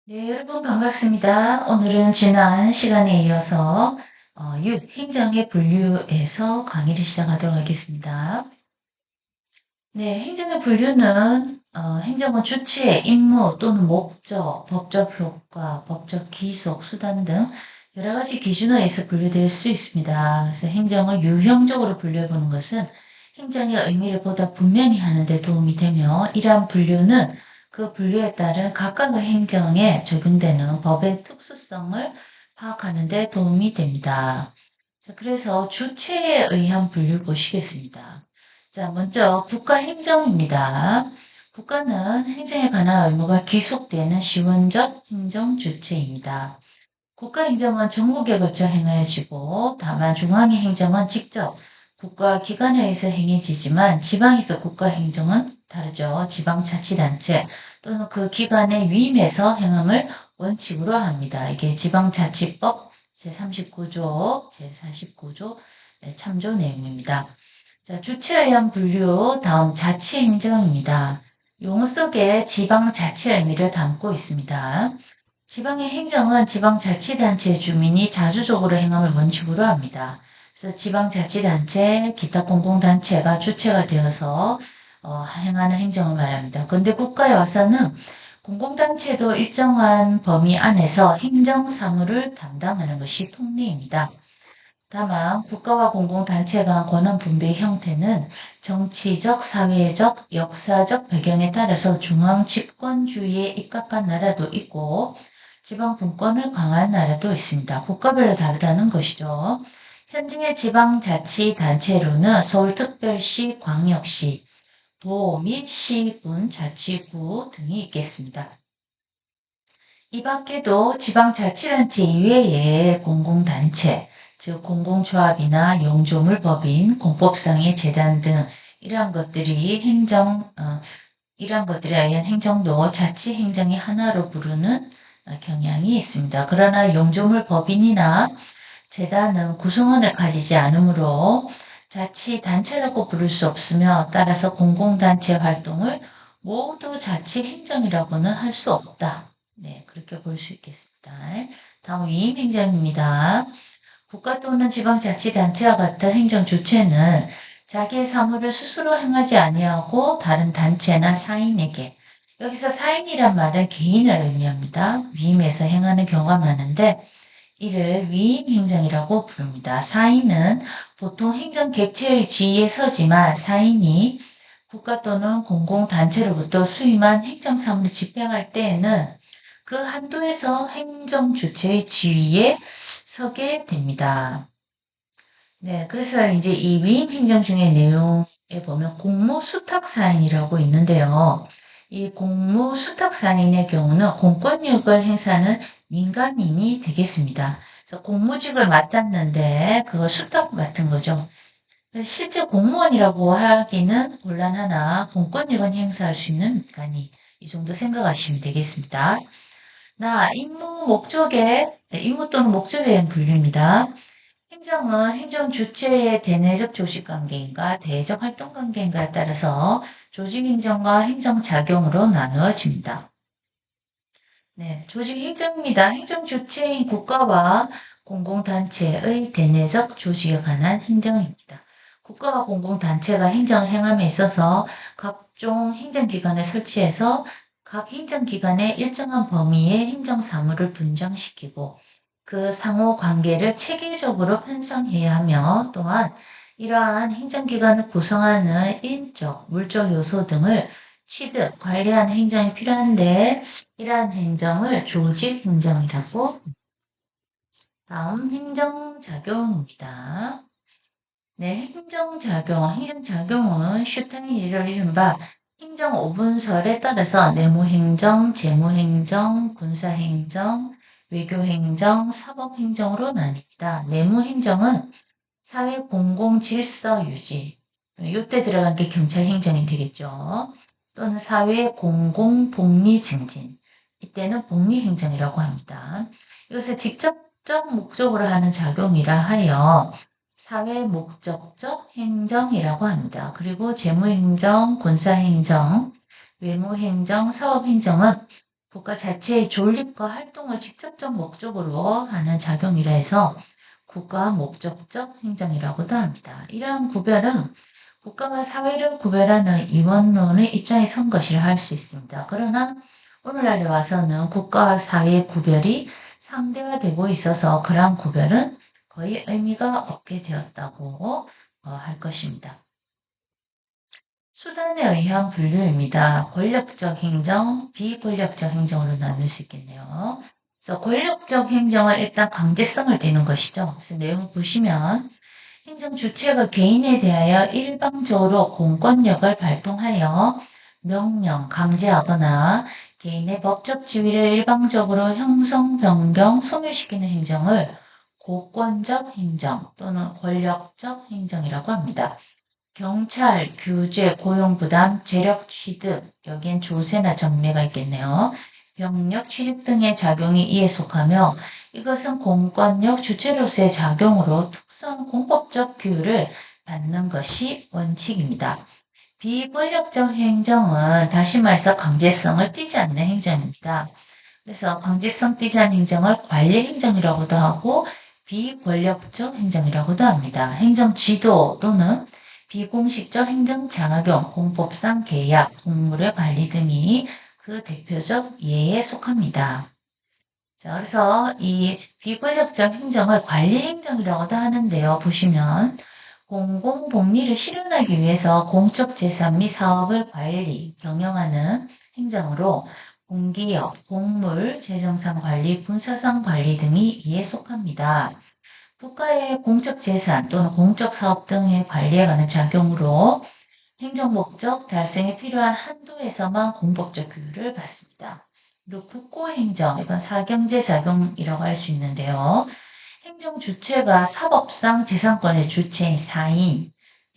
네, 여러분 반갑습니다. 오늘은 지난 시간에 이어서 행정의 분류에서 강의를 시작하도록 하겠습니다. 네, 행정의 분류는 행정은 주체, 임무 또는 목적, 법적 효과, 법적 기속, 수단 등 여러 가지 기준에 의해서 분류될 수 있습니다. 그래서 행정을 유형적으로 분류해보는 것은 행정의 의미를 보다 분명히 하는 데 도움이 되며 이러한 분류는 그 분류에 따른 각각의 행정에 적용되는 법의 특수성을 파악하는 데 도움이 됩니다. 자, 그래서 주체에 의한 분류 보시겠습니다. 자, 먼저 국가행정입니다. 국가는 행정에 관한 의무가 귀속되는 시원적 행정 주체입니다. 국가행정은 전국에 걸쳐 행해지고 다만 중앙의 행정은 직접 국가기관에 의해서 행해지지만 지방에서 국가행정은 다르죠. 지방자치단체 또는 그 기관의 위임에서 행함을 원칙으로 합니다. 이게 지방자치법 제39조, 제49조 참조 내용입니다. 자, 주체에 의한 분류, 다음 자치행정입니다. 용어 속에 지방자치의 의미를 담고 있습니다. 지방의 행정은 지방자치단체 주민이 자주적으로 행함을 원칙으로 합니다. 그래서 지방자치단체, 기타 공공단체가 주체가 되어서 행하는 행정을 말합니다. 그런데 국가에 와서는 공공단체도 일정한 범위 안에서 행정사무를 담당하는 것이 통례입니다. 다만 국가와 공공단체 간 권한 분배 형태는 정치적, 사회적, 역사적 배경에 따라서 중앙 집권주의에 입각한 나라도 있고 지방 분권을 강화한 나라도 있습니다. 국가별로 다르다는 것이죠. 현재 지방자치단체로는 서울특별시, 광역시, 도 및 시군, 자치구 등이 있겠습니다. 이 밖에도 지방자치단체 이외의 공공단체, 즉 공공조합이나 용조물법인, 공법상의 재단 등 이러한 것들이 이러한 것들에 의한 행정도 자치행정의 하나로 부르는 경향이 있습니다. 그러나 용조물법인이나 재단은 구성원을 가지지 않으므로 자치단체라고 부를 수 없으며 따라서 공공단체 활동을 모두 자치행정이라고는 할 수 없다. 네, 그렇게 볼 수 있겠습니다. 다음 위임행정입니다. 국가 또는 지방자치단체와 같은 행정 주체는 자기의 사무를 스스로 행하지 아니하고 다른 단체나 사인에게 여기서 사인이란 말은 개인을 의미합니다. 위임해서 행하는 경우가 많은데 이를 위임행정이라고 부릅니다. 사인은 보통 행정 객체의 지위에 서지만 사인이 국가 또는 공공단체로부터 수임한 행정사무를 집행할 때에는 그 한도에서 행정 주체의 지위에 서게 됩니다. 네, 그래서 이제 이 위임 행정 중의 내용에 보면 공무수탁사인이라고 있는데요. 이 공무수탁사인의 경우는 공권력을 행사하는 민간인이 되겠습니다. 그래서 공무직을 맡았는데 그걸 수탁 맡은 거죠. 실제 공무원이라고 하기는 곤란하나 공권력은 행사할 수 있는 민간인. 이 정도 생각하시면 되겠습니다. 임무 또는 목적에 의한 분류입니다. 행정은 행정 주체의 대내적 조직 관계인가 대적 활동 관계인가에 따라서 조직 행정과 행정 작용으로 나누어집니다. 네, 조직 행정입니다. 행정 주체인 국가와 공공단체의 대내적 조직에 관한 행정입니다. 국가와 공공단체가 행정을 행함에 있어서 각종 행정기관을 설치해서 각 행정기관의 일정한 범위의 행정사무를 분장시키고 그 상호 관계를 체계적으로 편성해야 하며 또한 이러한 행정기관을 구성하는 인적, 물적 요소 등을 취득, 관리하는 행정이 필요한데 이러한 행정을 조직 행정이라고 다음 행정작용입니다. 네, 행정작용은 슈타인이 이른바 행정 5분설에 따라서 내무행정, 재무행정, 군사행정, 외교행정, 사법행정으로 나뉩니다. 내무행정은 사회 공공질서 유지, 이때 들어간 게 경찰행정이 되겠죠. 또는 사회 공공복리 증진, 이때는 복리행정이라고 합니다. 이것을 직접적 목적으로 하는 작용이라 하여 사회 목적적 행정이라고 합니다. 그리고 재무행정, 군사행정, 외무행정, 사업행정은 국가 자체의 존립과 활동을 직접적 목적으로 하는 작용이라 해서 국가 목적적 행정이라고도 합니다. 이러한 구별은 국가와 사회를 구별하는 이원론의 입장에 선 것이라 할 수 있습니다. 그러나 오늘날에 와서는 국가와 사회의 구별이 상대화되고 있어서 그러한 구별은 거의 의미가 없게 되었다고 할 것입니다. 수단에 의한 분류입니다. 권력적 행정, 비권력적 행정으로 나눌 수 있겠네요. 그래서 권력적 행정은 일단 강제성을 띠는 것이죠. 그래서 내용 보시면 행정 주체가 개인에 대하여 일방적으로 공권력을 발동하여 명령, 강제하거나 개인의 법적 지위를 일방적으로 형성, 변경, 소멸시키는 행정을 고권적 행정 또는 권력적 행정이라고 합니다. 경찰, 규제, 고용부담, 재력 취득, 여기엔 조세나 정매가 있겠네요. 병력 취득 등의 작용이 이에 속하며 이것은 공권력 주체로서의 작용으로 특수한 공법적 규율을 받는 것이 원칙입니다. 비권력적 행정은 다시 말해서 강제성을 띠지 않는 행정입니다. 그래서 강제성 띠지 않는 행정을 관리 행정이라고도 하고 비권력적 행정이라고도 합니다. 행정 지도 또는 비공식적 행정 작용, 공법상 계약, 공물의 관리 등이 그 대표적 예에 속합니다. 자, 그래서 이 비권력적 행정을 관리 행정이라고도 하는데요. 보시면 공공복리를 실현하기 위해서 공적 재산 및 사업을 관리, 경영하는 행정으로 공기업, 공물, 재정상 관리, 군사상 관리 등이 이에 속합니다. 국가의 공적 재산 또는 공적 사업 등의 관리에 관한 작용으로 행정 목적 달성에 필요한 한도에서만 공법적 규율을 받습니다. 그리고 국고행정, 이건 사경제 작용이라고 할 수 있는데요. 행정 주체가 사법상 재산권의 주체인 사인,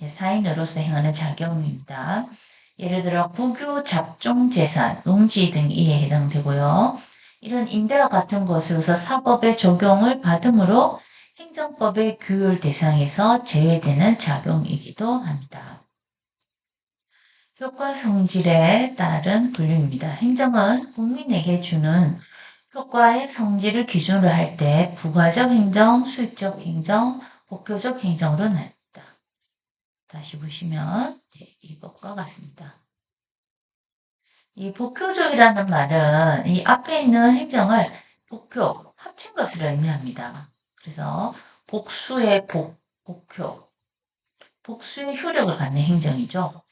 사인으로서 행하는 작용입니다. 예를 들어 국유, 잡종 재산, 농지 등 이에 해당되고요. 이런 임대와 같은 것으로서 사법의 적용을 받음으로 행정법의 규율 대상에서 제외되는 작용이기도 합니다. 효과 성질에 따른 분류입니다. 행정은 국민에게 주는 효과의 성질을 기준으로 할 때 부가적 행정, 수익적 행정, 복효적 행정으로 나뉩니다. 다시 보시면 이것과 같습니다. 이 복효적이라는 말은 이 앞에 있는 행정을 복효, 합친 것을 의미합니다. 그래서 복수의 복효, 복수의 효력을 갖는 행정이죠.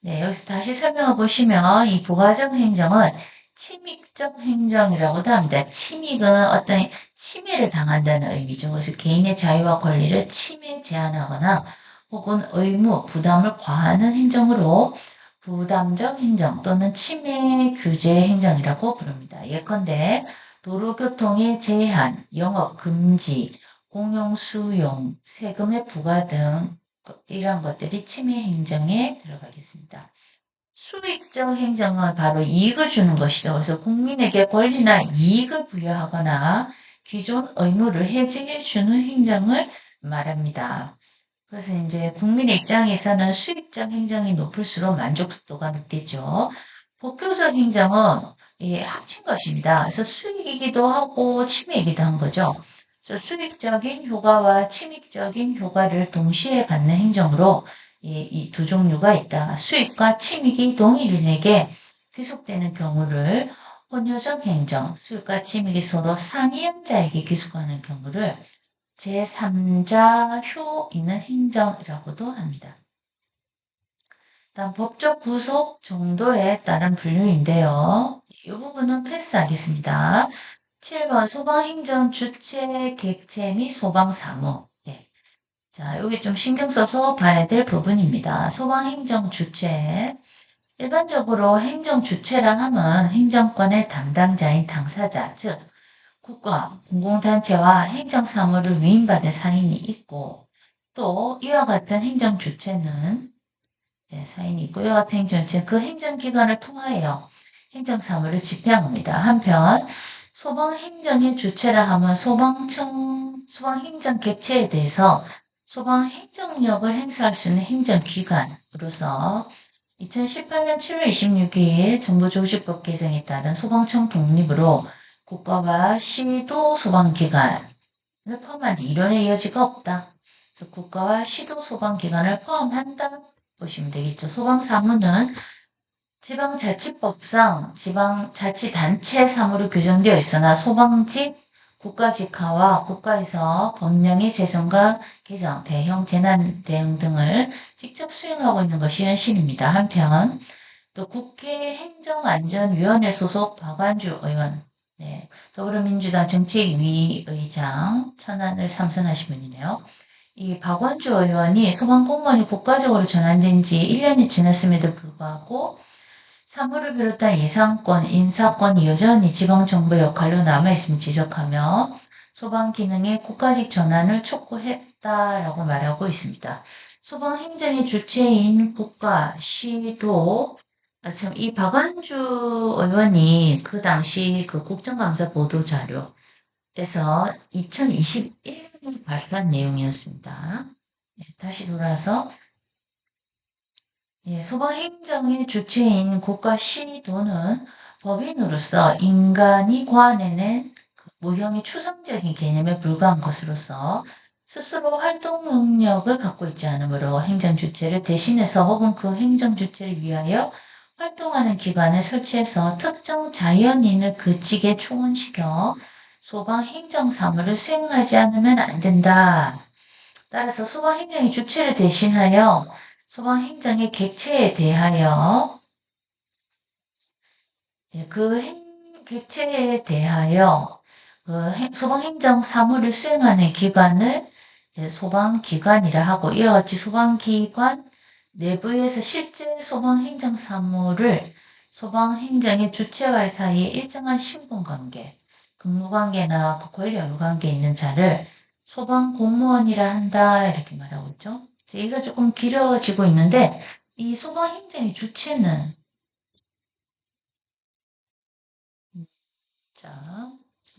네, 여기서 다시 설명해 보시면 이 부가적 행정은 침입적 행정이라고도 합니다. 침입은 어떤 침해를 당한다는 의미죠. 그래서 개인의 자유와 권리를 침해 제한하거나 혹은 의무, 부담을 과하는 행정으로 부담적 행정 또는 침해 규제 행정이라고 부릅니다. 예컨대 도로교통의 제한, 영업 금지, 공용 수용, 세금의 부과 등 이러한 것들이 침해 행정에 들어가겠습니다. 수익적 행정은 바로 이익을 주는 것이죠. 그래서 국민에게 권리나 이익을 부여하거나 기존 의무를 해지해 주는 행정을 말합니다. 그래서 이제 국민의 입장에서는 수익적 행정이 높을수록 만족도가 높겠죠. 복효적 행정은 합친 것입니다. 그래서 수익이기도 하고 침해이기도 한 거죠. 그래서 수익적인 효과와 침익적인 효과를 동시에 받는 행정으로 이 두 종류가 있다. 수익과 침익이 동일인에게 귀속되는 경우를 혼효적 행정, 수익과 침익이 서로 상이한 자에게 귀속하는 경우를 제3자효 있는 행정이라고도 합니다. 다음 법적 구속 정도에 따른 분류인데요. 이 부분은 패스하겠습니다. 7번 소방행정 주체, 객체 및 소방사무. 네. 자, 여기 좀 신경 써서 봐야 될 부분입니다. 소방행정 주체. 일반적으로 행정 주체라 하면 행정권의 담당자인 당사자, 즉 국가, 공공단체와 행정사무를 위임받은 상인이 있고 또 이와 같은 행정 주체는 사인이 있고 이와 같은 행정 주체는 그 행정기관을 통하여 행정사무를 집행합니다. 한편 소방행정의 주체라 하면 소방청, 소방행정객체에 대해서 소방행정력을 행사할 수 있는 행정기관으로서 2018년 7월 26일 정부조직법 개정에 따른 소방청 독립으로 국가와 시도 소방기관을 포함한 이론의 여지가 없다. 그래서 국가와 시도 소방기관을 포함한다 보시면 되겠죠. 소방사무는 지방자치법상 지방자치단체 사무로 규정되어 있으나 소방직, 국가직화와 국가에서 법령의 제정과 개정, 대형 재난 대응 등을 직접 수행하고 있는 것이 현실입니다. 한편 또 국회 행정안전위원회 소속 박완주 의원, 네, 더불어민주당 정책위 의장 천안을 삼선하신 분이네요. 이 박완주 의원이 소방공무원이 국가적으로 전환된 지 1년이 지났음에도 불구하고 사무를 비롯한 예산권, 인사권이 여전히 지방정부의 역할로 남아있음을 지적하며 소방기능의 국가직 전환을 촉구했다라고 말하고 있습니다. 소방행정의 주체인 국가, 시도, 이 박완주 의원이 그 당시 그 국정감사 보도자료에서 2021년 발표한 내용이었습니다. 네, 다시 돌아서 소방행정의 주체인 국가 시도는 법인으로서 인간이 고안해낸 무형의 추상적인 개념에 불과한 것으로서 스스로 활동 능력을 갖고 있지 않으므로 행정 주체를 대신해서 혹은 그 행정 주체를 위하여 활동하는 기관을 설치해서 특정 자연인을 그직에 충원시켜 소방행정 사무를 수행하지 않으면 안 된다. 따라서 소방행정의 주체를 대신하여 소방행정의 객체에 대하여 객체에 대하여 소방행정 사무를 수행하는 기관을 소방기관이라 하고, 이와 같이 소방기관 내부에서 실제 소방행정 사무를 소방행정의 주체와의 사이에 일정한 신분관계, 근무관계나 그 권력관계에 있는 자를 소방공무원이라 한다 이렇게 말하고 있죠. 얘기가 조금 길어지고 있는데 이 소방행정의 주체는 자,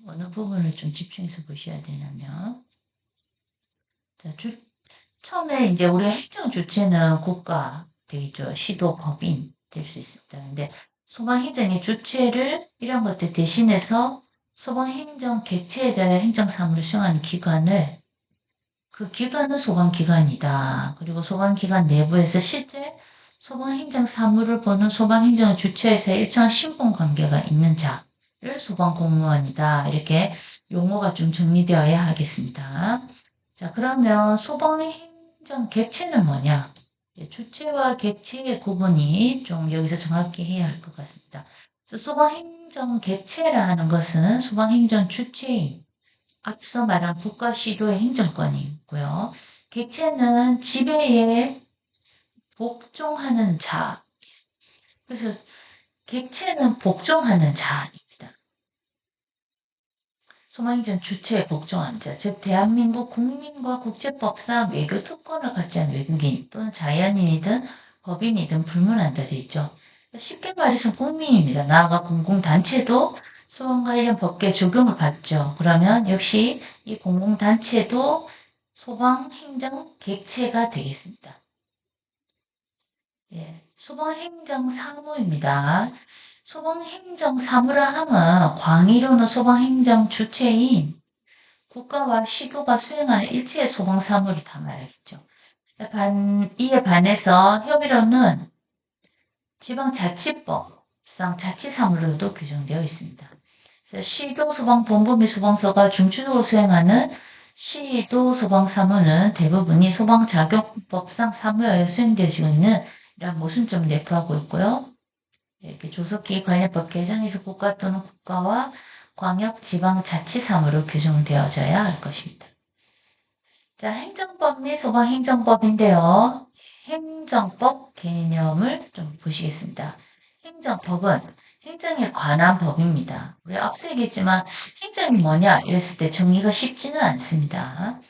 어느 부분을 좀 집중해서 보셔야 되냐면 자, 처음에 이제 우리 행정 주체는 국가 되겠죠. 시도, 법인 될 수 있습니다. 근데 소방행정의 주체를 이런 것들 대신해서 소방행정 객체에 대한 행정사무를 수행하는 기관을 그 기관은 소방기관이다. 그리고 소방기관 내부에서 실제 소방행정 사무를 보는 소방행정의 주체에서 일정한 신분관계가 있는 자를 소방공무원이다. 이렇게 용어가 좀 정리되어야 하겠습니다. 자, 그러면 소방행정 객체는 뭐냐? 주체와 객체의 구분이 좀 여기서 정확히 해야 할 것 같습니다. 소방행정 객체라 하는 것은 소방행정 주체인 앞서 말한 국가 시도의 행정권이 있고요. 객체는 지배에 복종하는 자. 그래서 객체는 복종하는 자입니다. 소방행정 주체에 복종하는 자, 즉 대한민국 국민과 국제법상 외교 특권을 갖지 않은 외국인 또는 자연인이든 법인이든 불문한다 돼 있죠. 쉽게 말해서 국민입니다. 나아가 공공단체도 소방 관련 법규에 적용을 받죠. 그러면 역시 이 공공단체도 소방행정 객체가 되겠습니다. 예, 소방행정사무입니다. 소방행정사무라 하면 광의로는 소방행정 주체인 국가와 시도가 수행하는 일체의 소방사무를 다 말하겠죠. 이에 반해서 협의로는 지방자치법상 자치사무로도 규정되어 있습니다. 그래서 시도 소방본부 및 소방서가 중추적으로 수행하는 시도 소방사무는 대부분이 소방자격법상 사무에 수행되어지고 있는 이런 모순점을 내포하고 있고요. 이렇게 조속히 관련법 개정에서 국가 또는 국가와 광역 지방자치사무로 규정되어져야 할 것입니다. 자, 행정법 및 소방행정법인데요. 행정법 개념을 좀 보시겠습니다. 행정법은 행정에 관한 법입니다. 우리 앞서 얘기했지만 행정이 뭐냐 이랬을 때 정의가 쉽지는 않습니다.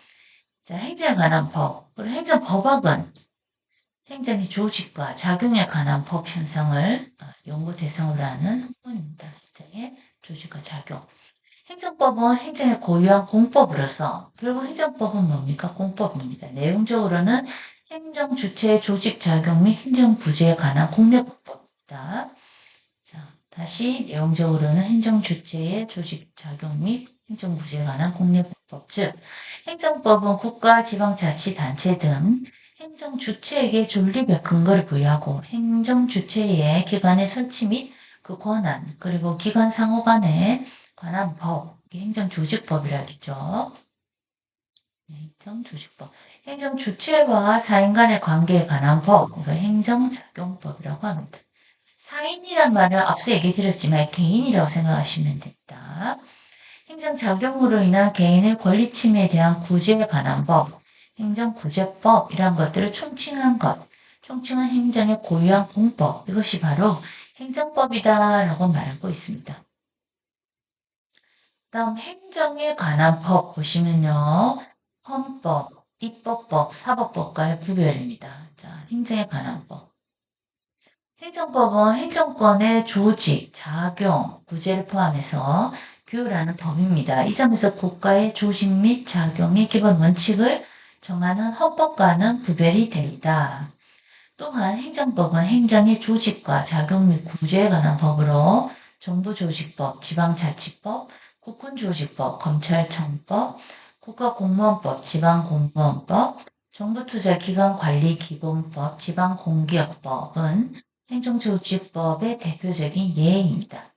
자, 행정에 관한 법. 그리고 행정법학은 행정의 조직과 작용에 관한 법 형성을 연구 대상으로 하는 학문입니다. 행정의 조직과 작용. 행정법은 행정의 고유한 공법으로서 결국 행정법은 뭡니까? 공법입니다. 내용적으로는 행정 주체의 조직 작용 및 행정 부재에 관한 국내법입니다. 자, 다시 내용적으로는 행정 주체의 조직 작용 및 행정 부재에 관한 국내법, 즉 행정법은 국가, 지방자치단체 등 행정 주체에게 존립의 근거를 부여하고 행정 주체의 기관의 설치 및 그 권한, 그리고 기관 상호 간에 관한 법, 행정조직법이라겠죠. 행정조직법. 행정주체와 사인 간의 관계에 관한 법, 행정작용법이라고 합니다. 사인이란 말은 앞서 얘기 드렸지만 개인이라고 생각하시면 됩니다. 행정작용으로 인한 개인의 권리 침해에 대한 구제에 관한 법, 행정구제법 이런 것들을 총칭한 것, 총칭한 행정의 고유한 공법, 이것이 바로 행정법이다라고 말하고 있습니다. 다음 행정에 관한 법 보시면요. 헌법, 입법법, 사법법과의 구별입니다. 자, 행정에 관한 법. 행정법은 행정권의 조직, 작용, 구제를 포함해서 규율하는 법입니다. 이 점에서 국가의 조직 및 작용의 기본 원칙을 정하는 헌법과는 구별이 됩니다. 또한 행정법은 행정의 조직과 작용 및 구제에 관한 법으로 정부조직법, 지방자치법, 국군조직법, 검찰청법, 국가공무원법, 지방공무원법, 정부투자기관관리기본법, 지방공기업법은 행정조직법의 대표적인 예입니다.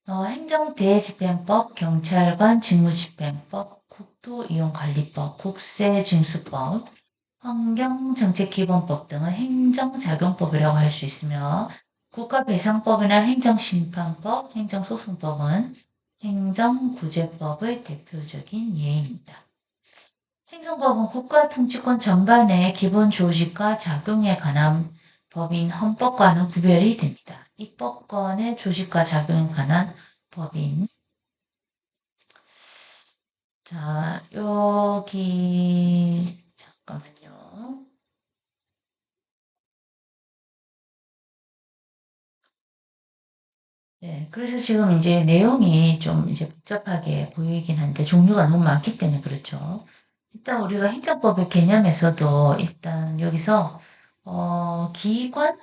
행정대집행법, 경찰관 직무집행법, 국토이용관리법, 국세징수법, 환경정책기본법 등은 행정작용법이라고 할 수 있으며 국가배상법이나 행정심판법, 행정소송법은 행정구제법의 대표적인 예입니다. 행정법은 국가통치권 전반의 기본 조직과 작용에 관한 법인 헌법과는 구별이 됩니다. 입법권의 조직과 작용에 관한 법인. 자, 여기 잠깐만요. 네, 그래서 지금 이제 내용이 좀 이제 복잡하게 보이긴 한데 종류가 너무 많기 때문에 그렇죠. 일단 우리가 행정법의 개념에서도 일단 여기서 기관,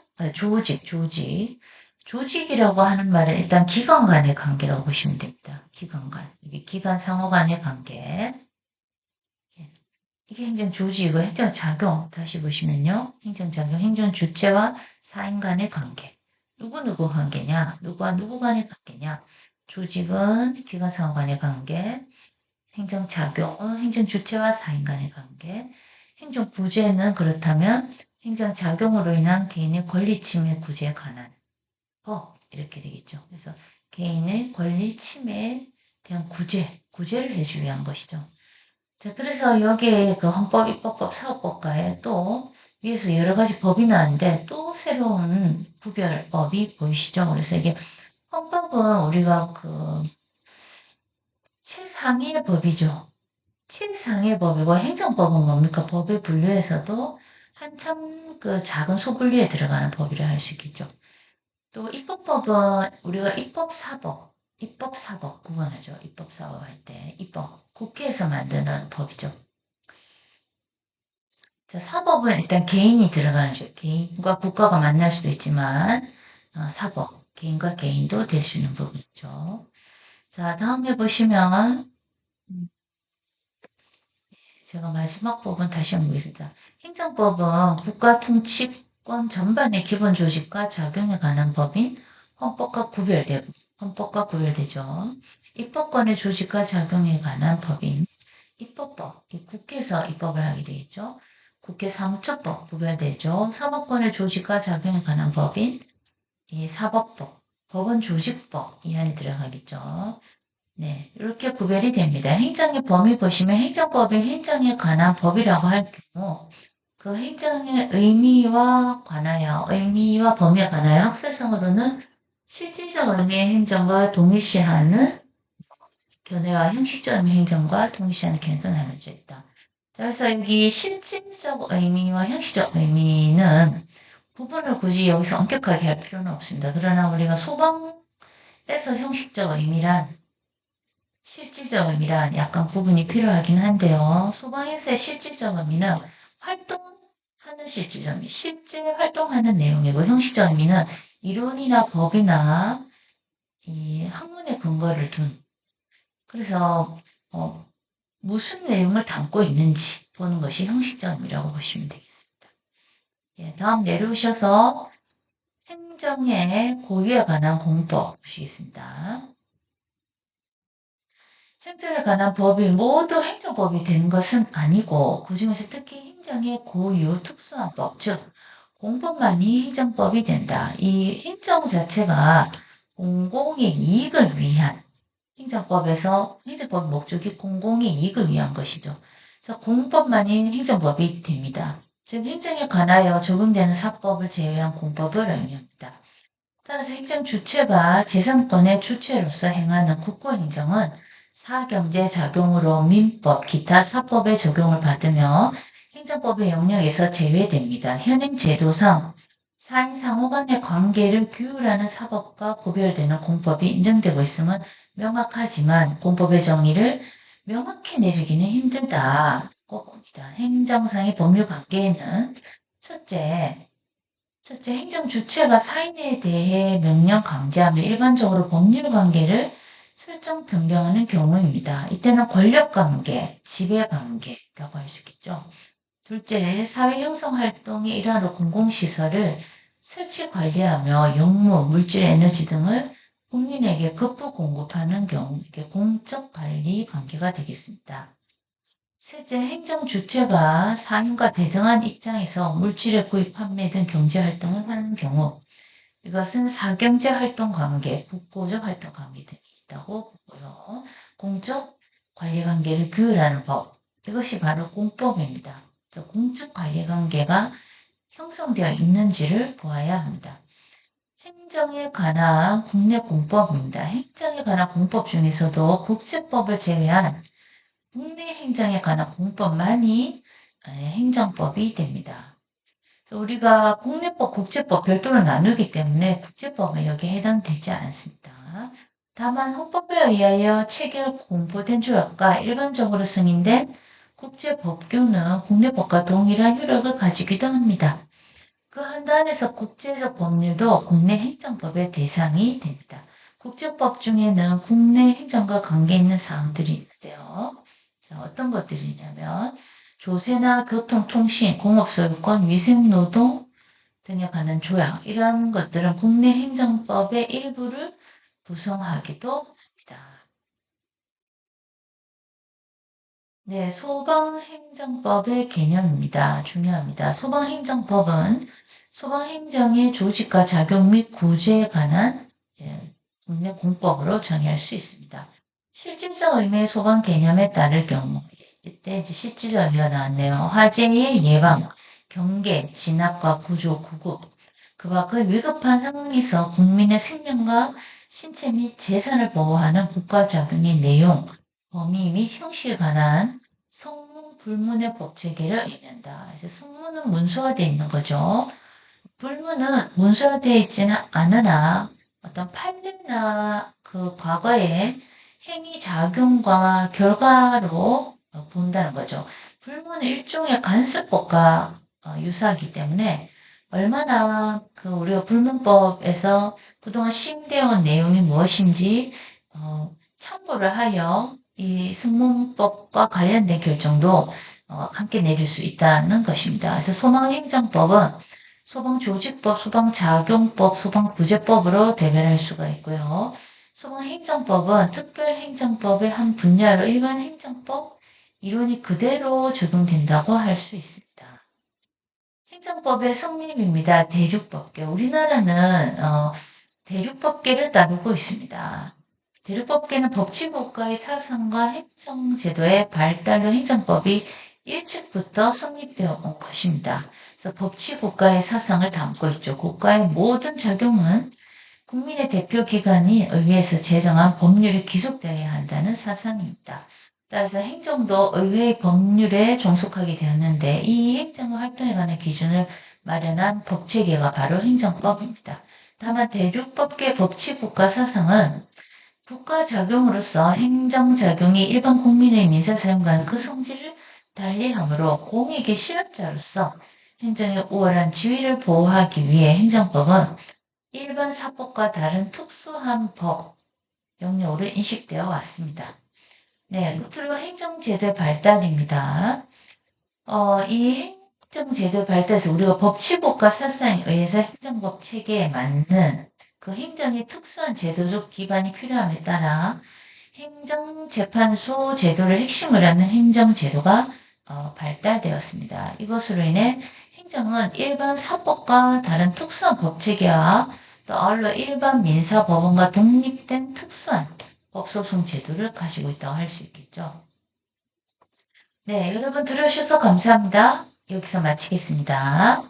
조직이라고 하는 말은 일단 기관 간의 관계라고 보시면 됩니다. 기관 간, 이게 기관 상호 간의 관계. 예. 이게 행정조직이고 행정작용 다시 보시면요. 행정작용, 행정주체와 사인 간의 관계. 누구 관계냐? 누구와 누구 간의 관계냐? 조직은 기관 상호 간의 관계, 행정작용은 행정주체와 사인 간의 관계, 행정구제는 그렇다면 행정작용으로 인한 개인의 권리 침해 구제에 관한 법 이렇게 되겠죠. 그래서 개인의 권리 침해에 대한 구제를 해주기 위한 것이죠. 자, 그래서 여기에 그 헌법, 입법법, 사법법과에 또 위에서 여러 가지 법이 나왔는데 또 새로운 구별법이 보이시죠? 그래서 이게 헌법은 우리가 그 최상위의 법이죠. 최상위의 법이고 행정법은 뭡니까? 법의 분류에서도 한참 그 작은 소분류에 들어가는 법이라 할 수 있겠죠. 또 입법법은 우리가 입법사법 구분하죠. 입법사법 할 때 입법 국회에서 만드는 법이죠. 자, 사법은 일단 개인이 들어가는 죠. 개인과 국가가 만날 수도 있지만 사법 개인과 개인도 될 수 있는 부분이죠. 자, 다음에 보시면 제가 마지막 법은 다시 한번 보겠습니다. 행정법은 국가 통치권 전반의 기본 조직과 작용에 관한 법인 헌법과 구별되죠. 입법권의 조직과 작용에 관한 법인 입법법, 이 국회에서 입법을 하게 되겠죠. 국회 사무처법 구별되죠. 사법권의 조직과 작용에 관한 법인 이 사법법, 법원 조직법 이 안에 들어가겠죠. 네, 이렇게 구별이 됩니다. 행정의 범위 보시면 행정법이 행정에 관한 법이라고 할 경우 그 행정의 의미와 범위에 관하여 학설상으로는 실질적 의미의 행정과 동일시하는 견해와 형식적 의미의 행정과 동일시하는 견해도 나눠져 있다. 그래서 여기 실질적 의미와 형식적 의미는 구분을 굳이 여기서 엄격하게 할 필요는 없습니다. 그러나 우리가 소방에서 형식적 의미란 실질적 의미란 약간 구분이 필요하긴 한데요. 소방에서의 실질적 의미는 활동하는 하는 실질적 의미, 실제 활동하는 내용이고 형식적 의미는 이론이나 법이나 이 학문의 근거를 둔 그래서 무슨 내용을 담고 있는지 보는 것이 형식적 의미라고 보시면 되겠습니다. 예, 다음 내려오셔서 행정의 고유에 관한 공법 보시겠습니다. 행정에 관한 법이 모두 행정법이 되는 것은 아니고 그중에서 특히 행정의 고유 특수한 법, 즉 공법만이 행정법이 된다. 이 행정 자체가 공공의 이익을 위한 행정법 목적이 공공의 이익을 위한 것이죠. 그래서 공법만이 행정법이 됩니다. 즉 행정에 관하여 적용되는 사법을 제외한 공법을 의미합니다. 따라서 행정 주체가 재산권의 주체로서 행하는 국고행정은 사경제 작용으로 민법, 기타 사법의 적용을 받으며 행정법의 영역에서 제외됩니다. 현행 제도상 사인 상호 간의 관계를 규율하는 사법과 구별되는 공법이 인정되고 있음은 명확하지만 공법의 정의를 명확히 내리기는 힘들다. 꼭 봅니다. 행정상의 법률 관계에는 첫째, 행정 주체가 사인에 대해 명령 강제하며 일반적으로 법률 관계를 설정 변경하는 경우입니다. 이때는 권력 관계, 지배 관계라고 할 수 있겠죠. 둘째, 사회 형성 활동의 일환으로 공공시설을 설치 관리하며 용무, 물질, 에너지 등을 국민에게 급부 공급하는 경우, 이게 공적 관리 관계가 되겠습니다. 셋째, 행정 주체가 사인과 대등한 입장에서 물질의 구입, 판매 등 경제활동을 하는 경우 이것은 사경제활동 관계, 국고적 활동 관계 등이 있다고 보고요. 공적 관리관계를 규율하는 법, 이것이 바로 공법입니다. 공적 관리관계가 형성되어 있는지를 보아야 합니다. 행정에 관한 국내 공법입니다. 행정에 관한 공법 중에서도 국제법을 제외한 국내 행정에 관한 공법만이 행정법이 됩니다. 우리가 국내법, 국제법 별도로 나누기 때문에 국제법은 여기에 해당되지 않습니다. 다만 헌법에 의하여 체결 공포된 조약과 일반적으로 승인된 국제법규는 국내법과 동일한 효력을 가지기도 합니다. 그 한도 안에서 국제적 법률도 국내 행정법의 대상이 됩니다. 국제법 중에는 국내 행정과 관계 있는 사항들이 있는데요. 어떤 것들이냐면 조세나 교통, 통신, 공업소유권, 위생노동 등에 관한 조약 이러한 것들은 국내 행정법의 일부를 구성하기도 합니다. 네, 소방행정법의 개념입니다. 중요합니다. 소방행정법은 소방행정의 조직과 작용 및 구제에 관한 국내 공법으로 정의할 수 있습니다. 실질적 의미의 소방 개념에 따를 경우 이때 이제 실질적 의미가 나왔네요. 화재의 예방, 경계, 진압과 구조, 구급. 그 밖의 위급한 상황에서 국민의 생명과 신체 및 재산을 보호하는 국가 작용의 내용, 범위 및 형식에 관한 성문 불문의 법 체계를 의미한다. 그래서 성문은 문서화되어 있는 거죠. 불문은 문서화되어 있지는 않으나 어떤 판례나 그 과거의 행위 작용과 결과로 본다는 거죠. 불문은 일종의 간섭법과 유사하기 때문에 얼마나 그 우리가 불문법에서 그동안 시행되어 온 내용이 무엇인지 참고를 하여 이 승문법과 관련된 결정도 함께 내릴 수 있다는 것입니다. 그래서 소방행정법은 소방조직법, 소방작용법, 소방구제법으로 대별할 수가 있고요. 소방행정법은 특별행정법의 한 분야로 일반 행정법 이론이 그대로 적용된다고 할 수 있습니다. 행정법의 성립입니다. 대륙법계. 우리나라는 대륙법계를 따르고 있습니다. 대륙법계는 법치국가의 사상과 행정제도의 발달로 행정법이 일찍부터 성립되어 온 것입니다. 그래서 법치국가의 사상을 담고 있죠. 국가의 모든 작용은 국민의 대표기관인 의회에서 제정한 법률이 기속되어야 한다는 사상입니다. 따라서 행정도 의회의 법률에 종속하게 되었는데 이 행정 활동에 관한 기준을 마련한 법체계가 바로 행정법입니다. 다만 대륙법계 법치국가 사상은 국가작용으로서 행정작용이 일반 국민의 민사사용과는 그 성질을 달리하므로 공익의 실험자로서 행정의 우월한 지위를 보호하기 위해 행정법은 일반 사법과 다른 특수한 법 영역으로 인식되어 왔습니다. 네, 끝으로 행정제도의 발달입니다. 이 행정제도 발달에서 우리가 법치국가 사상에 의해서 행정법 체계에 맞는 그 행정의 특수한 제도적 기반이 필요함에 따라 행정재판소 제도를 핵심으로 하는 행정제도가 발달되었습니다. 이것으로 인해 행정은 일반 사법과 다른 특수한 법체계와 또 아울러 일반 민사법원과 독립된 특수한 법소송 제도를 가지고 있다고 할 수 있겠죠. 네, 여러분 들어주셔서 감사합니다. 여기서 마치겠습니다.